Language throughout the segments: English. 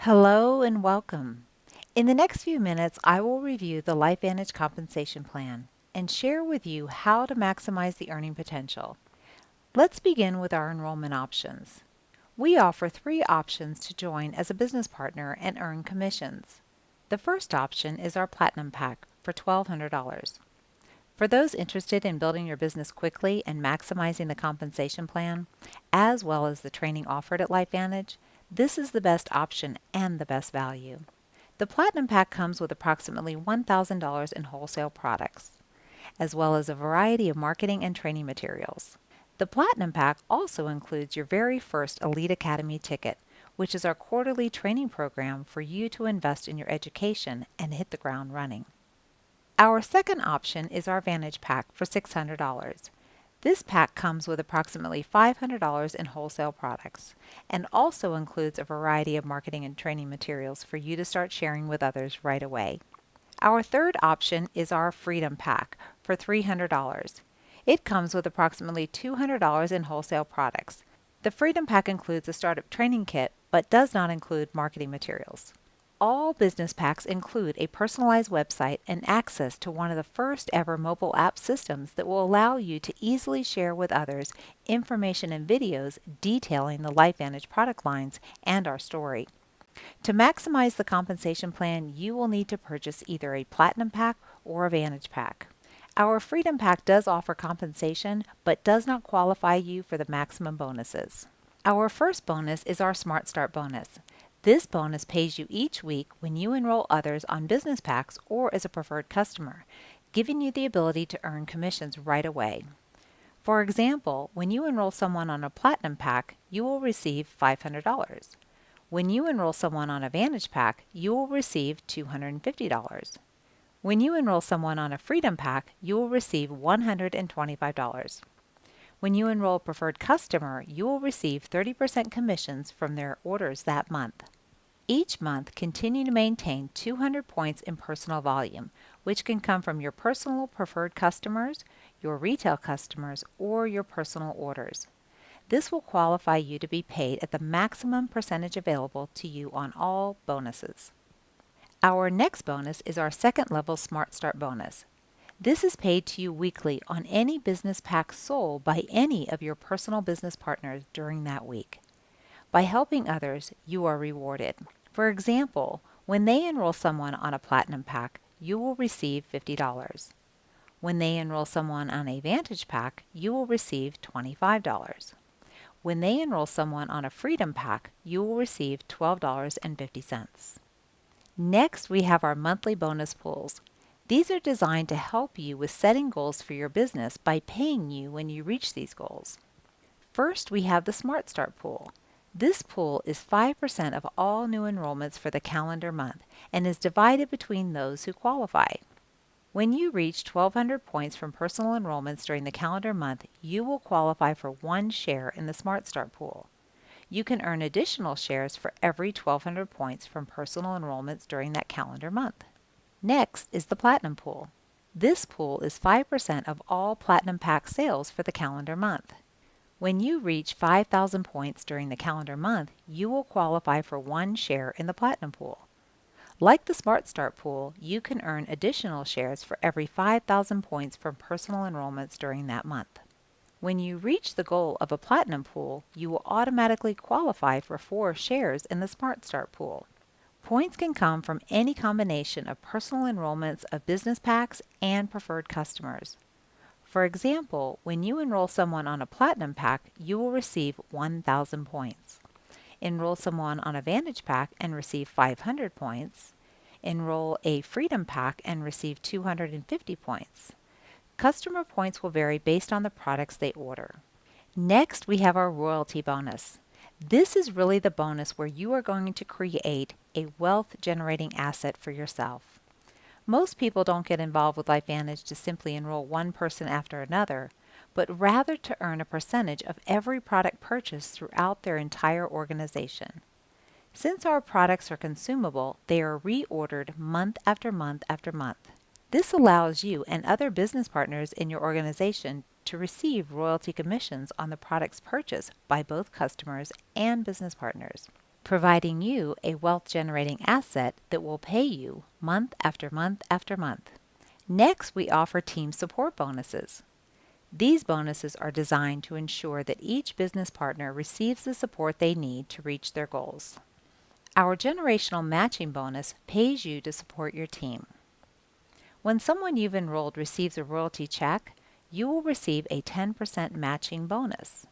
Hello and welcome. In the next few minutes, I will review the LifeVantage Compensation Plan and share with you how to maximize the earning potential. Let's begin with our enrollment options. We offer 3 options to join as a business partner and earn commissions. The first option is our Platinum Pack for $1,200. For those interested in building your business quickly and maximizing the compensation plan, as well as the training offered at LifeVantage, this is the best option and the best value. The Platinum Pack comes with approximately $1,000 in wholesale products, as well as a variety of marketing and training materials. The Platinum Pack also includes your very first Elite Academy ticket, which is our quarterly training program for you to invest in your education and hit the ground running. Our second option is our Vantage Pack for $600. This pack comes with approximately $500 in wholesale products and also includes a variety of marketing and training materials for you to start sharing with others right away. Our third option is our Freedom Pack for $300. It comes with approximately $200 in wholesale products. The Freedom Pack includes a startup training kit but does not include marketing materials. All business packs include a personalized website and access to one of the first ever mobile app systems that will allow you to easily share with others information and videos detailing the LifeVantage product lines and our story. To maximize the compensation plan, you will need to purchase either a Platinum Pack or a Vantage Pack. Our Freedom Pack does offer compensation but does not qualify you for the maximum bonuses. Our first bonus is our Smart Start bonus. This bonus pays you each week when you enroll others on business packs or as a preferred customer, giving you the ability to earn commissions right away. For example, when you enroll someone on a Platinum Pack, you will receive $500. When you enroll someone on a Vantage Pack, you will receive $250. When you enroll someone on a Freedom Pack, you will receive $125. When you enroll a preferred customer, you will receive 30% commissions from their orders that month. Each month, continue to maintain 200 points in personal volume, which can come from your personal preferred customers, your retail customers, or your personal orders. This will qualify you to be paid at the maximum percentage available to you on all bonuses. Our next bonus is our second level Smart Start bonus. This is paid to you weekly on any business pack sold by any of your personal business partners during that week. By helping others, you are rewarded. For example, when they enroll someone on a Platinum Pack, you will receive $50. When they enroll someone on a Vantage Pack, you will receive $25. When they enroll someone on a Freedom Pack, you will receive $12.50. Next, we have our monthly bonus pools. These are designed to help you with setting goals for your business by paying you when you reach these goals. First, we have the Smart Start pool. This pool is 5% of all new enrollments for the calendar month and is divided between those who qualify. When you reach 1,200 points from personal enrollments during the calendar month, you will qualify for 1 share in the Smart Start pool. You can earn additional shares for every 1,200 points from personal enrollments during that calendar month. Next is the Platinum pool. This pool is 5% of all Platinum Pack sales for the calendar month. When you reach 5,000 points during the calendar month, you will qualify for 1 share in the Platinum pool. Like the Smart Start pool, you can earn additional shares for every 5,000 points from personal enrollments during that month. When you reach the goal of a Platinum pool, you will automatically qualify for 4 shares in the Smart Start pool. Points can come from any combination of personal enrollments of business packs and preferred customers. For example, when you enroll someone on a Platinum Pack, you will receive 1,000 points. Enroll someone on a Vantage Pack and receive 500 points. Enroll a Freedom Pack and receive 250 points. Customer points will vary based on the products they order. Next, we have our Royalty bonus. This is really the bonus where you are going to create a wealth-generating asset for yourself. Most people don't get involved with LifeVantage to simply enroll one person after another, but rather to earn a percentage of every product purchased throughout their entire organization. Since our products are consumable, they are reordered month after month after month. This allows you and other business partners in your organization to receive royalty commissions on the products purchased by both customers and business partners. providing you a wealth-generating asset that will pay you month after month after month. Next, we offer team support bonuses. These bonuses are designed to ensure that each business partner receives the support they need to reach their goals. Our generational matching bonus pays you to support your team. When someone you've enrolled receives a royalty check, you will receive a 10% matching bonus.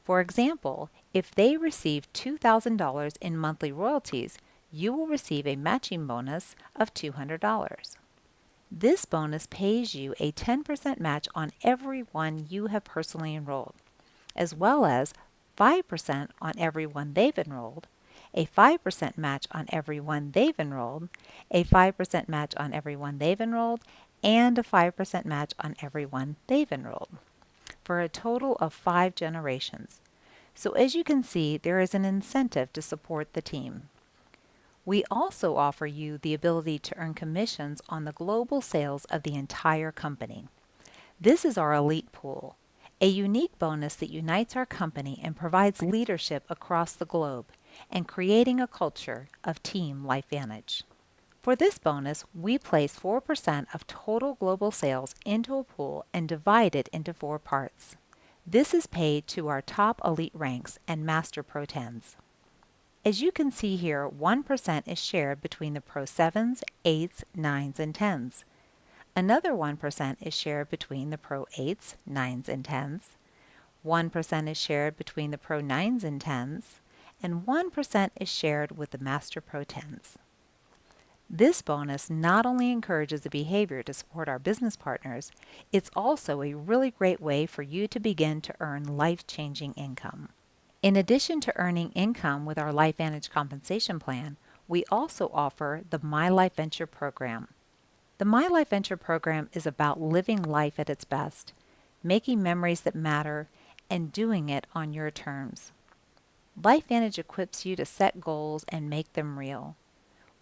For example, if they receive $2,000 in monthly royalties, you will receive a matching bonus of $200. This bonus pays you a 10% match on everyone you have personally enrolled, as well as 5% on everyone they've enrolled, a 5% match on everyone they've enrolled, a 5% match on everyone they've enrolled, and a 5% match on everyone they've enrolled, for a total of 5 generations. So as you can see, there is an incentive to support the team. We also offer you the ability to earn commissions on the global sales of the entire company. This is our elite pool, a unique bonus that unites our company and provides leadership across the globe and creating a culture of Team LifeVantage. For this bonus, we place 4% of total global sales into a pool and divide it into 4 parts. This is paid to our top elite ranks and Master Pro 10s. As you can see here, 1% is shared between the Pro 7s, 8s, 9s, and 10s. Another 1% is shared between the Pro 8s, 9s, and 10s. 1% is shared between the Pro 9s and 10s. And 1% is shared with the Master Pro 10s. This bonus not only encourages the behavior to support our business partners, it's also a really great way for you to begin to earn life-changing income. In addition to earning income with our LifeVantage compensation plan, we also offer the My Life Venture program. The My Life Venture program is about living life at its best, making memories that matter, and doing it on your terms. LifeVantage equips you to set goals and make them real.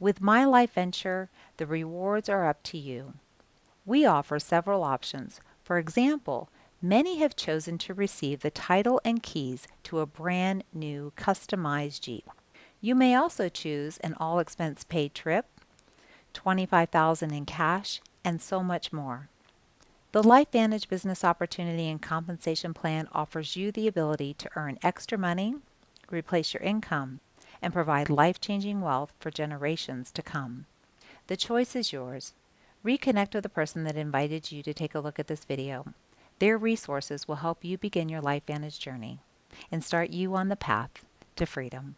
With My Life Venture, the rewards are up to you. We offer several options. For example, many have chosen to receive the title and keys to a brand new customized Jeep. You may also choose an all-expense paid trip, $25,000 in cash, and so much more. The LifeVantage Business Opportunity and Compensation Plan offers you the ability to earn extra money, replace your income, and provide life-changing wealth for generations to come. The choice is yours. Reconnect with the person that invited you to take a look at this video. Their resources will help you begin your LifeVantage journey and start you on the path to freedom.